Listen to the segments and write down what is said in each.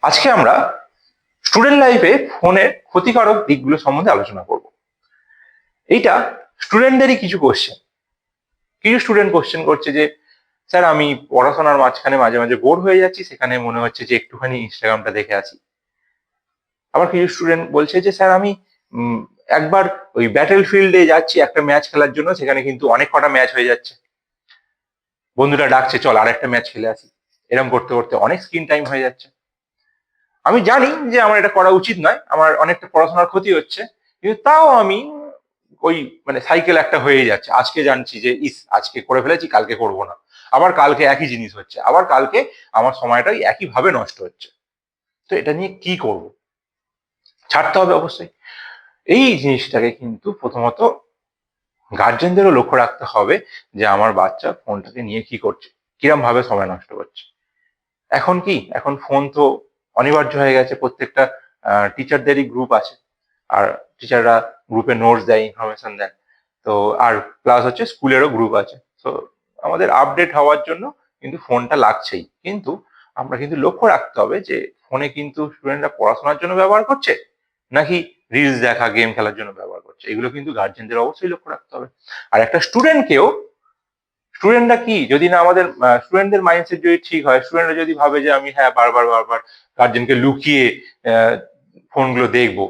আজকে আমরা স্টুডেন্ট লাইফে ফোনের ক্ষতিকারক দিকগুলো সম্বন্ধে আলোচনা করব। এইটা স্টুডেন্টদেরই কিছু স্টুডেন্ট কোশ্চেন করছে যে স্যার আমি পড়াশোনার মাঝখানে মাঝে মাঝে বোর হয়ে যাচ্ছি, সেখানে মনে হচ্ছে যে একটুখানি ইনস্টাগ্রামটা দেখে আসি। আবার কিছু স্টুডেন্ট বলছে যে স্যার আমি উম, একবার ওই ব্যাটেল ফিল্ডে যাচ্ছি একটা ম্যাচ খেলার জন্য, সেখানে কিন্তু অনেক কটা ম্যাচ হয়ে যাচ্ছে, বন্ধুরা ডাকছে চল আর একটা ম্যাচ খেলে আসি, এরকম করতে করতে অনেক স্ক্রিন টাইম হয়ে যাচ্ছে। আমি জানি যে আমার এটা করা উচিত নয়, আমার অনেকটা পড়াশোনার ক্ষতি হচ্ছে, কিন্তু তাও আমি ওই সাইকেল একটা হয়ে যাচ্ছে। আজকে জানছি যে আজকে করে ফেলেছি, কালকে করব না, আবার কালকে একই জিনিস হচ্ছে, আবার কালকে আমার সময়টাই একই ভাবে নষ্ট হচ্ছে। তো এটা নিয়ে কি করব? ছাড়তে হবে অবশ্যই। এই জিনিসটাকে কিন্তু প্রথমত গার্জেনদেরও লক্ষ্য রাখতে হবে যে আমার বাচ্চা ফোনটাকে নিয়ে কি করছে, কিরম ভাবে সময় নষ্ট করছে। এখন ফোন তো অনিবার্য হয়ে গেছে, প্রত্যেকটা টিচারদেরই গ্রুপ আছে, আর টিচাররা গ্রুপে নোটস দেয়, ইনফরমেশন দেয়। তো আর প্লাস হচ্ছে স্কুলেরও গ্রুপ আছে। তো আমাদের আপডেট হওয়ার জন্য কিন্তু ফোনটা লাগছেই, কিন্তু আমরা কিন্তু লক্ষ্য রাখতে হবে যে ফোনে কিন্তু স্টুডেন্টরা পড়াশোনার জন্য ব্যবহার করছে নাকি রিলস দেখা, গেম খেলার জন্য ব্যবহার করছে, এগুলো কিন্তু গার্জেনদের অবশ্যই লক্ষ্য রাখতে হবে। আর একটা স্টুডেন্টরা কি যদি না আমাদের স্টুডেন্টদের মাইন্ডসেট যদি ঠিক হয়, স্টুডেন্টরা যদি ভাবে যে আমি হ্যাঁ বারবার বারবার গার্জেনকে লুকিয়ে ফোনগুলো দেখবো,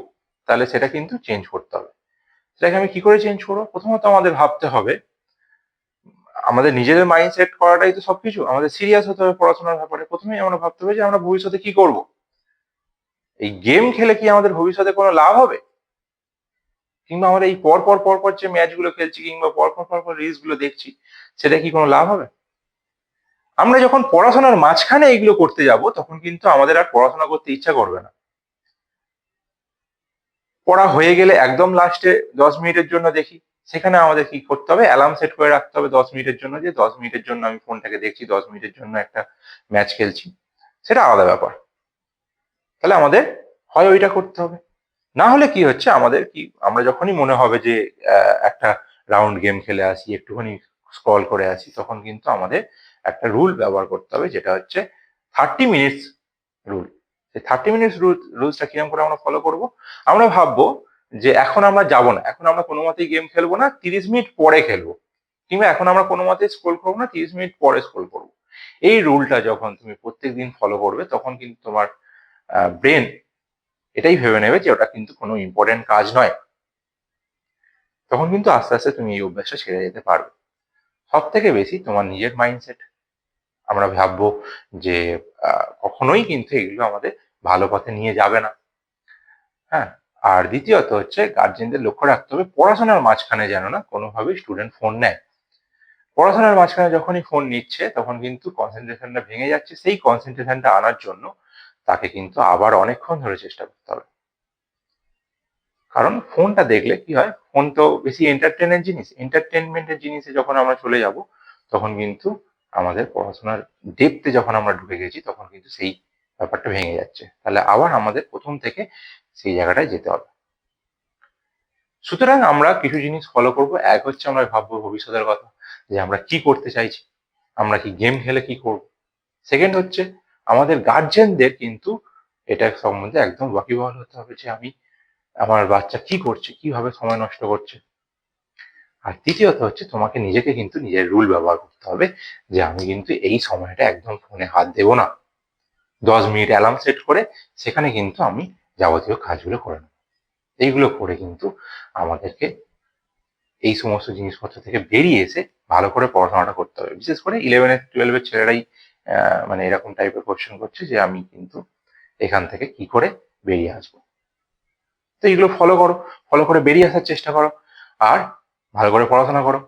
তাহলে সেটা কিন্তু চেঞ্জ করতে হবে। সেটাকে আমি কি করে চেঞ্জ করবো? প্রথমত আমাদের ভাবতে হবে, আমাদের নিজেদের মাইন্ডসেট করাটাই তো সবকিছু। আমাদের সিরিয়াস হতে হবে পড়াশোনার ব্যাপারে। প্রথমেই আমরা ভাবতে হবে যে আমরা ভবিষ্যতে কি করব। এই গেম খেলে কি আমাদের ভবিষ্যতে কোনো লাভ হবে? কিংবা আমরা এই পর পর যে ম্যাচ গুলো খেলছি, কিংবা পর পর রিলস গুলো দেখছি, সেটা কি কোনো লাভ হবে? আমরা যখন পড়াশোনার মাঝখানে এগুলো করতে যাব, তখন কিন্তু আমাদের আর পড়াশোনা করতে ইচ্ছা করবে না। পড়া হয়ে গেলে একদম লাস্টে 10 মিনিটের জন্য দেখি, সেখানে আমাদের কি করতে হবে? অ্যালার্ম সেট করে রাখতে হবে 10 মিনিটের জন্য, যে 10 মিনিটের জন্য আমি ফোনটাকে দেখছি, 10 মিনিটের জন্য একটা ম্যাচ খেলছি। সেটা আলাদা ব্যাপার। তাহলে আমাদের হয় ওইটা করতে হবে। না হলে কি হচ্ছে, আমাদের কি, আমরা যখনই মনে হবে যে একটা রাউন্ড গেম খেলে আসি, একটুখানি স্ক্রল করে আসি, তখন কিন্তু আমাদের একটা রুল ব্যবহার করতে হবে, যেটা হচ্ছে 30 মিনিটস রুল। সেই 30 মিনিটস রুলসটা কিরকম করে আমরা ফলো করব? আমরা ভাববো যে এখন আমরা যাব না, এখন আমরা কোনো মতেই গেম খেলবো না, 30 মিনিট পরে খেলবো। কিংবা এখন আমরা কোনো মতেই স্ক্রোল করবো না, 30 মিনিট পরে স্ক্রোল করবো। এই রুলটা যখন তুমি প্রত্যেকদিন ফলো করবে, তখন কিন্তু তোমার ব্রেন এটাই ভেবে নেবে যে ওটা কিন্তু কোনো ইম্পর্টেন্ট কাজ নয়। তখন কিন্তু আস্তে আস্তে তুমি এই অভ্যাসটা ছেড়ে যেতে পারবে। সব থেকে বেশি তোমার নিজের মাইন্ডসেট। আমরা ভাববো যে কখনোই কিন্তু এগুলো আমাদের ভালো পথে নিয়ে যাবে না। হ্যাঁ। আর দ্বিতীয়ত হচ্ছে গার্জেনদের লক্ষ্য রাখতে হবে পড়াশোনার মাঝখানে যেন না কোনোভাবেই স্টুডেন্ট ফোন নেয়। পড়াশোনার মাঝখানে যখনই ফোন নিচ্ছে, তখন কিন্তু কনসেন্ট্রেশনটা ভেঙে যাচ্ছে। সেই কনসেন্ট্রেশনটা আনার জন্য তাকে কিন্তু আবার অনেকক্ষণ ধরে চেষ্টা করতে হবে। কারণ ফোনটা দেখলে কি হয়, ফোন তো বেশি এন্টারটেনের জিনিস, এন্টারটেনমেন্টের জিনিসে যখন আমরা চলে যাব, তখন কিন্তু আমাদের পড়াশোনার ডেপথে যখন আমরা ঢুকে গেছি, তখন কিন্তু সেই ব্যাপারটা ভেঙে যাচ্ছে। তাহলে আবার আমাদের প্রথম থেকে সেই জায়গাটায় যেতে হবে। সুতরাং আমরা কিছু জিনিস ফলো করব। এক হচ্ছে আমরা ভাববো ভবিষ্যতের কথা, যে আমরা কি করতে চাইছি, আমরা কি গেম খেলে কি করব। সেকেন্ড হচ্ছে আমাদের গার্জেনদের কিন্তু এটা সম্বন্ধে একদম ওয়াকিবহাল হতে হবে যে আমি, আমার বাচ্চা কি করছে, কিভাবে সময় নষ্ট করছে। আর তৃতীয়ত হচ্ছে তোমাকে নিজেকে কিন্তু নিজের রুল ব্যবহার করতে হবে, যে আমি কিন্তু এই সময়টা একদম ফোনে হাত দেবো না। 10 মিনিট অ্যালার্ম সেট করে সেখানে কিন্তু আমি যাবতীয় কাজগুলো করে নেবো। এইগুলো করে কিন্তু আমাদেরকে এই সমস্ত জিনিসপত্র থেকে বেরিয়ে এসে ভালো করে পড়াশোনাটা করতে হবে। বিশেষ করে 11-12 ছেলেরাই এরকম টাইপের কোশ্চেন করছে যে আমি কিন্তু এখান থেকে কি করে বেরিয়ে আসবো। তো এইগুলো ফলো করো, ফলো করে বেরিয়ে আসার চেষ্টা করো, আর ভালো করে পড়াশোনা করো।